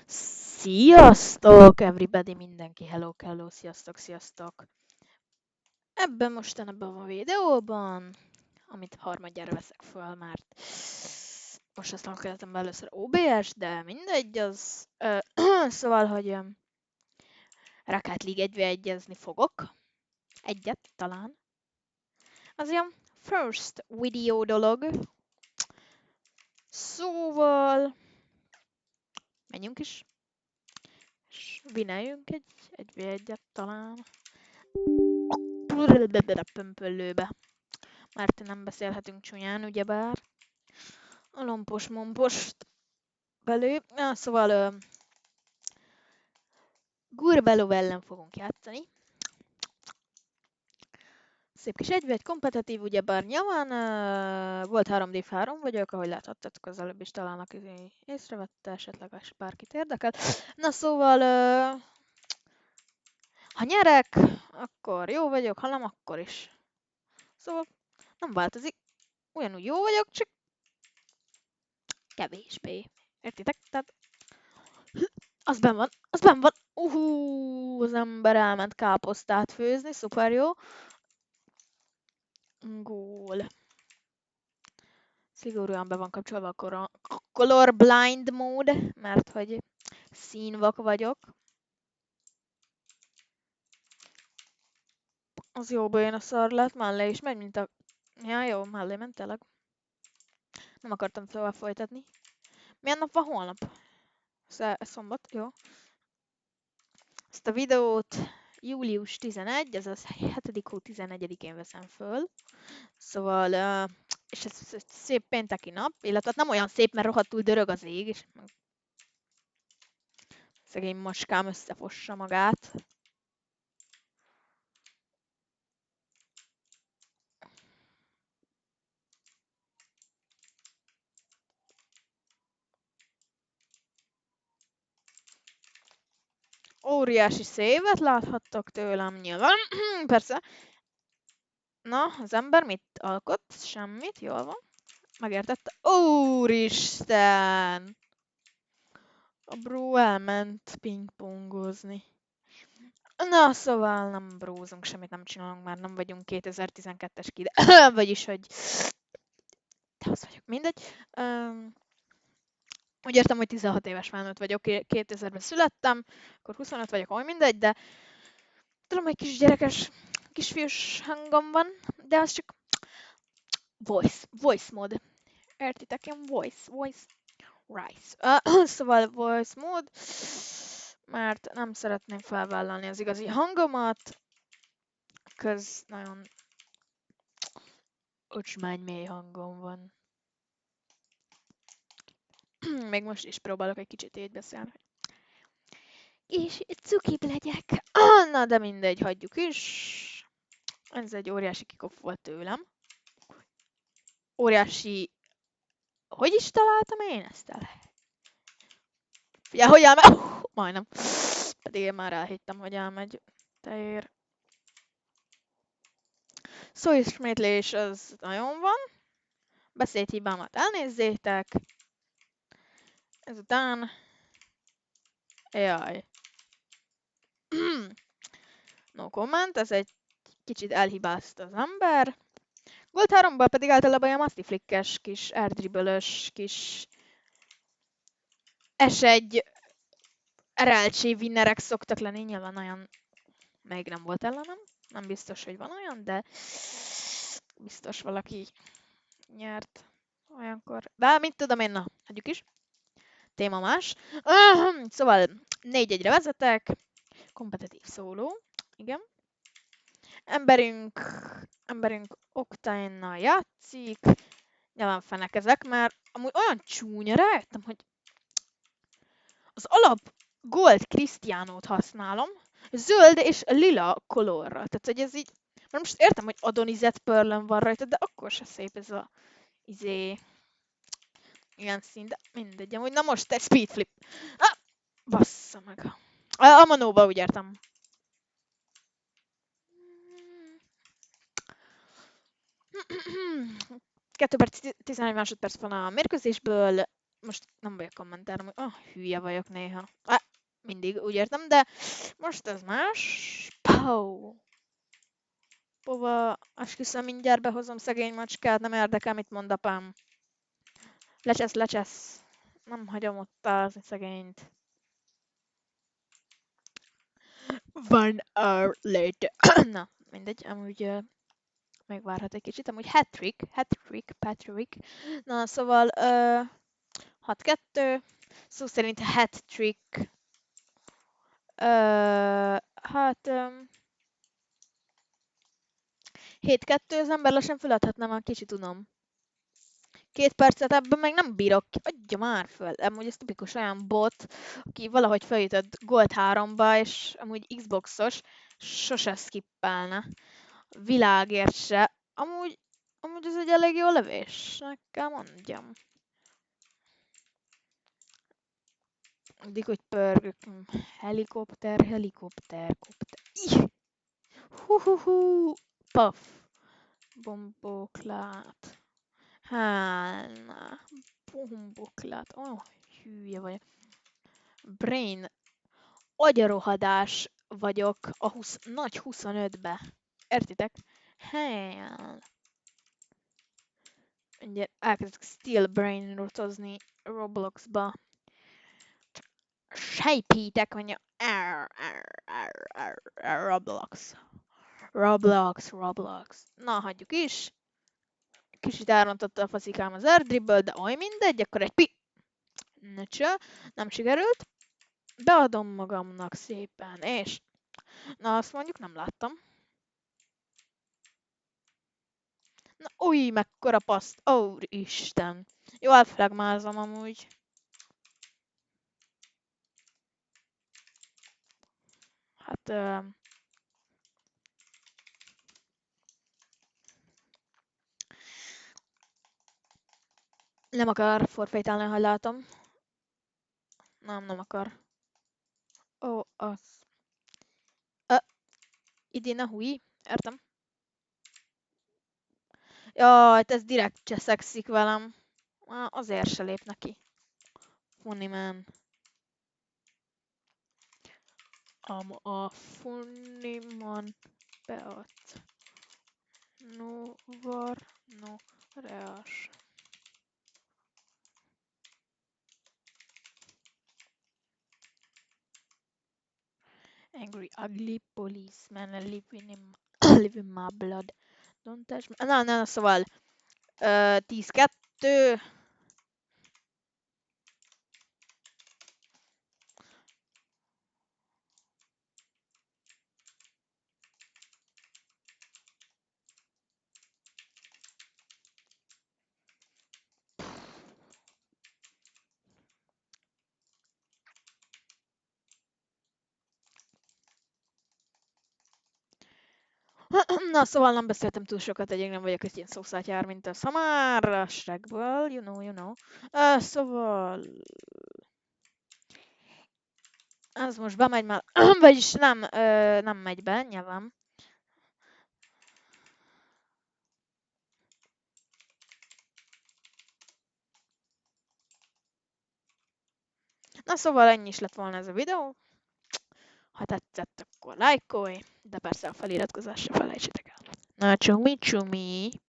Sziasztok, everybody, mindenki, hello, sziasztok. Ebben a videóban, amit harmadjára veszek föl, mert most aztán kezdtem be először OBS, de mindegy, az... szóval, hogy Rocket League 1v1-ezni fogok. Egyet, talán. Az ilyen first video dolog. Szóval... menjünk is. És vineljünk egy 1v1-et talán. Pömpöllőbe. Mert nem beszélhetünk csúnyán, ugyebár. A lompos-mompost belő. Na, szóval Gurbelov ellen fogunk játszani. Szép kis 1v1 kompetitív, ugyebár nyilván volt 3D3 vagyok, ahogy láthattatok az előbb is talán, aki észrevette, esetleg bárkit érdekel. Na szóval, ha nyerek, akkor jó vagyok, ha nem, akkor is. Szóval nem változik. Ugyanúgy jó vagyok, csak kevésbé. Értitek? Tehát az benn van, az benn van. Az ember elment káposztát főzni, szuper jó. Gól. Szigorúan be van kapcsolva a color blind mód, mert hogy színvak vagyok. Az jó bejön a szarlát, mellé is megy, mint a... Ja, jó, mellé ment tényleg. Nem akartam tovább folytatni. Milyen nap van holnap? Szombat, jó. Ezt a videót július 11, azaz 7. hó 11-én veszem föl. Szóval, és ez szép pénteki nap, illetve nem olyan szép, mert rohadtul dörög az ég, és szegény macskám összefossa magát. Óriási szévet láthattok tőlem nyilván, persze. Na, az ember mit alkot? Semmit, jól van. Megértette? Úristen! A bro elment pingpongozni. Na, szóval nem brózunk, semmit nem csinálunk, már nem vagyunk 2012-es kid. Vagyis, hogy... De az vagyok, mindegy. Úgy értem, hogy 16 éves felnőtt vagyok, 2000-ben születtem, akkor 25 vagyok, olyan mindegy, de tudom, hogy kisgyerekes, kisfiús hangom van, de az csak voice mód. Értitek? Ilyen voice, rice. Szóval voice mód, mert nem szeretném felvállalni az igazi hangomat, köz nagyon ocsmány mély hangom van. Még most is próbálok egy kicsit így beszélni. És cukibb legyek. Na, de mindegy, hagyjuk is. Ez egy óriási kikoff volt tőlem. Óriási... Hogy is találtam én ezt el? Figyelj, hogy elmegy? Majdnem. Pedig én már elhittem, hogy elmegy. Teér. Szóismétlés az nagyon van. Beszédhibámat elnézzétek. Ezután... Jaj. No comment, ez egy kicsit elhibázta az ember. Volt 3-ból pedig általában ilyen mastiflikkes, kis airdribble-ös, kis S1 RLC winnerek szoktak lenni, nyilván olyan még nem volt ellenem. Nem biztos, hogy van olyan, de biztos valaki nyert olyankor. De mit tudom én, na, hagyjuk is. Téma más. Szóval 4-1-re vezetek. Kompetitív szóló. Igen. Emberünk Octane-nal játszik. Nyilván fenekezek, mert amúgy olyan csúnya, rájöttem, hogy az alap Gold Cristianót használom, zöld és lila colorral. Tehát, hogy ez így... Most értem, hogy Adonizet Pearl van rajta, de akkor se szép ez a... ilyen szín, de mindegy. Amúgy na most egy speedflip. Bassza meg. A manóba úgy értem. 2 perc 11 másodperc van a mérkőzésből. most nem vagyok kommentálnom, hogy hülye vagyok néha. Mindig úgy értem, de most ez más. Pau! Pova, esküszöm, mindjárt behozom szegény macskát, nem érdekel, mit mond apám. Lecsesz. Nem hagyom ott ázni szegényt. 1 hour later. Na, mindegy, amúgy megvárhat egy kicsit. Amúgy Patrick. Na, szóval 6-2. Szó szerint hat-trick. Hát... 7-2, az ember lassan feladhatna, már kicsit unom. 2 percet ebben meg nem bírok. Adja már föl. Amúgy ez tipikus olyan bot, aki valahogy feljutott Gold 3-ba, és amúgy Xboxos, sose skippelne. Világért se. Amúgy ez egy elég jó lövés, meg kell mondjam. Addig, hogy pörgök. Helikopter. Puff. Bomboklat. Hálna. Bomboklat. Hülye vagyok. Brain. Agyarohadás vagyok a nagy 25-be. Értitek? Hell. Ugye elkezdek Steel Brain rotozni Robloxba. Sejpítek, mondja. Roblox. Na, hagyjuk is. Kicsit elrontotta a faszikám az airdribble, de oly mindegy, akkor egy nem sikerült. Beadom magamnak szépen, és... Na, azt mondjuk nem láttam. Na, új, mekkora paszt. Ó, Isten. Jó, elflegmázom amúgy. Hát... Nem akar forfétálni, ha látom. Nem akar. Ó, az. Idén a húj, értem. Jaj, ez direkt cseszekszik velem. Azért se lép neki. Funny man. A funny man beadt. No reas. Angry, ugly policeman live in my blood. Don't touch me. Na, szóval 10-2. Na, szóval nem beszéltem túl sokat, egyébként nem vagyok egy ilyen szószátjár, mint a Samar Shrekből, you know. Szóval... Ez most bemegy már, vagyis nem megy be, nyilván. Na, szóval ennyi is lett volna ez a videó. Ha tetszett, akkor lájkolj, de persze a feliratkozást se felejtsétek el. Na, csumi!